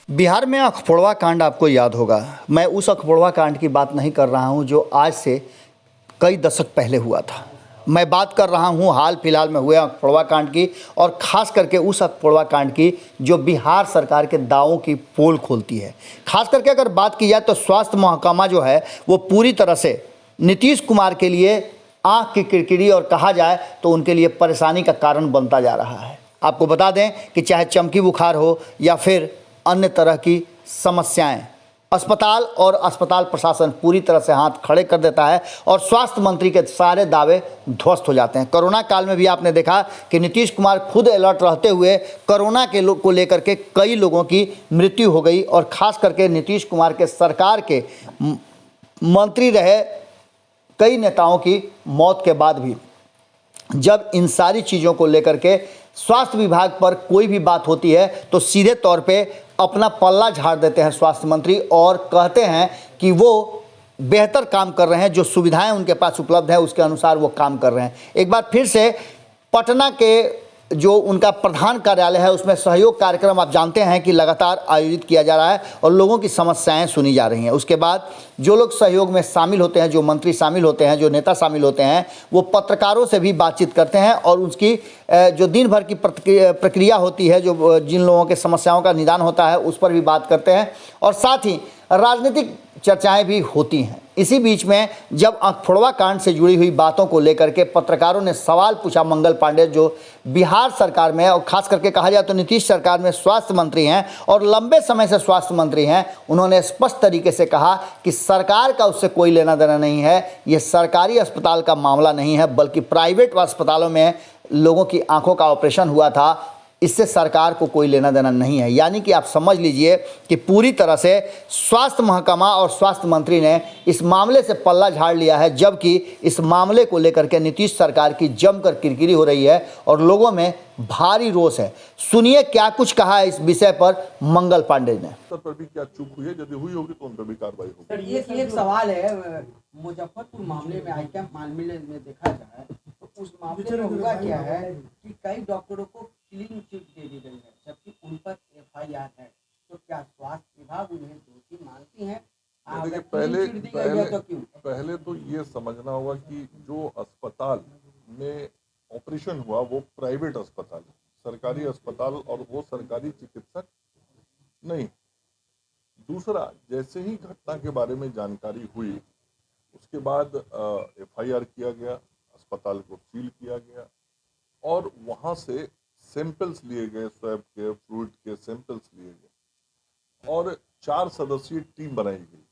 बिहार में अखफोड़वा कांड आपको याद होगा। मैं उस अखफोड़वा कांड की बात नहीं कर रहा हूं जो आज से कई दशक पहले हुआ था। मैं बात कर रहा हूं हाल फिलहाल में हुए अखफोड़वा कांड की, और ख़ास करके उस अखफोड़वा कांड की जो बिहार सरकार के दावों की पोल खोलती है। खास करके अगर बात की जाए तो स्वास्थ्य महकमा जो है वो पूरी तरह से नीतीश कुमार के लिए आँख की किरकिरी, और कहा जाए तो उनके लिए परेशानी का कारण बनता जा रहा है। आपको बता दें कि चाहे चमकी बुखार हो या फिर अन्य तरह की समस्याएं, अस्पताल और अस्पताल प्रशासन पूरी तरह से हाथ खड़े कर देता है और स्वास्थ्य मंत्री के सारे दावे ध्वस्त हो जाते हैं। कोरोना काल में भी आपने देखा कि नीतीश कुमार खुद अलर्ट रहते हुए कोरोना के को लेकर के कई लोगों की मृत्यु हो गई, और ख़ास करके नीतीश कुमार के सरकार के मंत्री रहे कई नेताओं की मौत के बाद भी जब इन सारी चीज़ों को लेकर के स्वास्थ्य विभाग पर कोई भी बात होती है तो सीधे तौर पे अपना पल्ला झाड़ देते हैं स्वास्थ्य मंत्री, और कहते हैं कि वो बेहतर काम कर रहे हैं, जो सुविधाएं उनके पास उपलब्ध है उसके अनुसार वो काम कर रहे हैं। एक बार फिर से पटना के जो उनका प्रधान कार्यालय है उसमें सहयोग कार्यक्रम आप जानते हैं कि लगातार आयोजित किया जा रहा है और लोगों की समस्याएं सुनी जा रही हैं। उसके बाद जो लोग सहयोग में शामिल होते हैं, जो मंत्री शामिल होते हैं, जो नेता शामिल होते हैं, वो पत्रकारों से भी बातचीत करते हैं और उसकी जो दिन भर की प्रक्रिया होती है, जो जिन लोगों के समस्याओं का निदान होता है उस पर भी बात करते हैं, और साथ ही राजनीतिक चर्चाएं भी होती हैं। इसी बीच में जब अखफोड़वा कांड से जुड़ी हुई बातों को लेकर के पत्रकारों ने सवाल पूछा मंगल पांडे, जो बिहार सरकार में और खास करके कहा जाए तो नीतीश सरकार में स्वास्थ्य मंत्री हैं और लंबे समय से स्वास्थ्य मंत्री हैं, उन्होंने स्पष्ट तरीके से कहा कि सरकार का उससे कोई लेना देना नहीं है, ये सरकारी अस्पताल का मामला नहीं है, बल्कि प्राइवेट अस्पतालों में लोगों की आंखों का ऑपरेशन हुआ था, इससे सरकार को कोई लेना देना नहीं है। यानी कि आप समझ लीजिए कि पूरी तरह से स्वास्थ्य महकमा और स्वास्थ्य मंत्री ने इस मामले से पल्ला झाड़ लिया है, जबकि इस मामले को लेकर के नीतीश सरकार की जमकर किरकिरी हो रही है और लोगों में भारी रोष है। सुनिए क्या कुछ कहा है इस विषय पर मंगल पांडे ने। सर पर भी क्या चूक हुई है, यदि हुई होगी तो उन पर भी कार्रवाई होगी। सर ये एक सवाल है, मुजफ्फरपुर मामले में आई कैंप मामले में देखा जाए तो उस मामले में हुआ क्या है कि कई डॉक्टरों को क्लीन चिट दे दी गई है जबकि उन पर एफआईआर है। तो क्या स्वास्थ्य विभाग उन्हें दोषी मानती है? पहले तो ये समझना होगा कि जो अस्पताल में ऑपरेशन हुआ वो प्राइवेट अस्पताल है, सरकारी अस्पताल, और वो सरकारी चिकित्सक नहीं। दूसरा, जैसे ही घटना के बारे में जानकारी हुई उसके बाद एफआईआर किया गया, अस्पताल को सील किया गया और वहां से सैंपल्स लिए गए, स्वैब के, फ्लूइड के सैंपल्स लिए गए और 4 सदस्यीय टीम बनाई गई।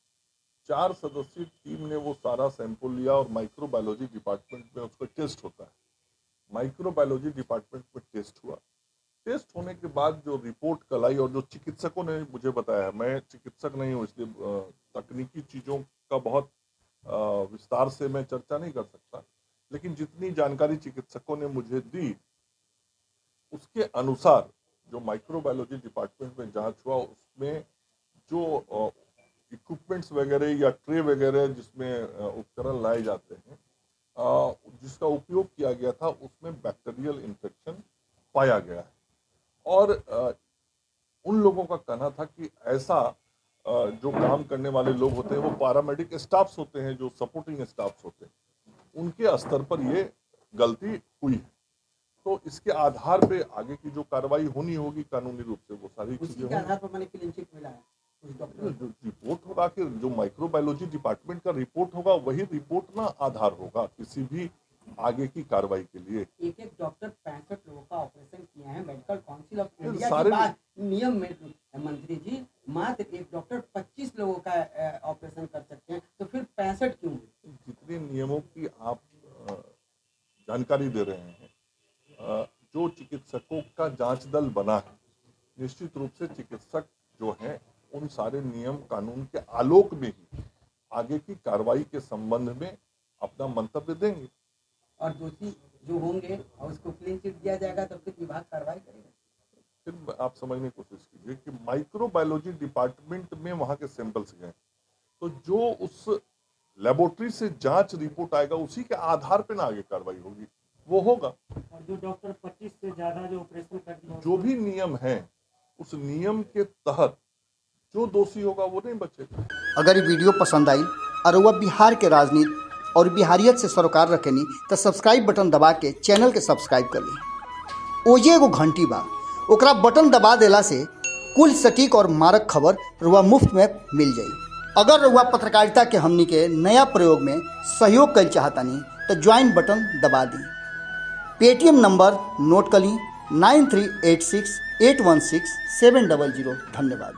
4 सदस्यीय टीम ने वो सारा सैंपल लिया और माइक्रोबायोलॉजी डिपार्टमेंट में उसका टेस्ट होता है। माइक्रोबायोलॉजी डिपार्टमेंट में टेस्ट हुआ। टेस्ट होने के बाद जो रिपोर्ट कल आई और जो चिकित्सकों ने मुझे बताया, मैं चिकित्सक नहीं हूँ इसलिए तकनीकी चीज़ों का बहुत विस्तार से मैं चर्चा नहीं कर सकता, लेकिन जितनी जानकारी चिकित्सकों ने मुझे दी उसके अनुसार जो माइक्रोबायोलॉजी डिपार्टमेंट में जांच हुआ उसमें जो इक्विपमेंट्स वगैरह या ट्रे वगैरह जिसमें उपकरण लाए जाते हैं, जिसका उपयोग किया गया था, उसमें बैक्टीरियल इन्फेक्शन पाया गया है। और उन लोगों का कहना था कि ऐसा जो काम करने वाले लोग होते हैं वो पैरामेडिक स्टाफ्स होते हैं, जो सपोर्टिंग स्टाफ्स होते हैं, उनके स्तर पर ये गलती हुई है। तो इसके आधार पे आगे की जो कार्रवाई होनी होगी कानूनी रूप से वो सारी चीजें जो रिपोर्ट होगा कि जो माइक्रोबायोलॉजी डिपार्टमेंट का रिपोर्ट होगा वही रिपोर्ट ना आधार होगा किसी भी आगे की कार्रवाई के लिए। एक डॉक्टर 65 लोगों का ऑपरेशन किए हैं। मेडिकल काउंसिल ऑफ इंडिया के बाद नियम में मंत्री जी मात्र एक डॉक्टर 25 लोगों का ऑपरेशन कर सकते हैं, तो फिर 65 क्यों? जितने नियमों की आप जानकारी दे रहे हैं, जो चिकित्सकों का जांच दल बना है, निश्चित रूप से चिकित्सक जो हैं उन सारे नियम कानून के आलोक में ही आगे की कार्रवाई के संबंध में अपना मंतव्य देंगे। और दोषी जो होंगे और उसको क्लीन चिट दिया जाएगा तो फिर विभाग कार्रवाई करेगा। फिर आप समझने की कोशिश कीजिए कि माइक्रोबायोलॉजी डिपार्टमेंट में वहां के सैंपल्स गए, तो जो उस लेबोरेटरी से जांच रिपोर्ट आएगा उसी के आधार पर ना आगे कार्रवाई होगी, वो होगा। और जो डॉक्टर 25 से ज्यादा जो ऑपरेशन कर, जो भी नियम है उस नियम के तहत जो दोषी होगा वो नहीं बचेगा। अगर ये वीडियो पसंद आई और वह बिहार के राजनीति और बिहारियत से सरोकार रखेनी तो सब्सक्राइब बटन दबा के चैनल के सब्सक्राइब कर ली। ओजे एगो घंटी बा, ओकरा बटन दबा देला से कुल सटीक और मारक खबर रुआ मुफ्त में मिल जाई। अगर रुआ पत्रकारिता के हमनी के नया प्रयोग में सहयोग कर चाहतानी तो ज्वाइन बटन दबा दी। पेटीएम नंबर नोट कर ली 9386816700। धन्यवाद।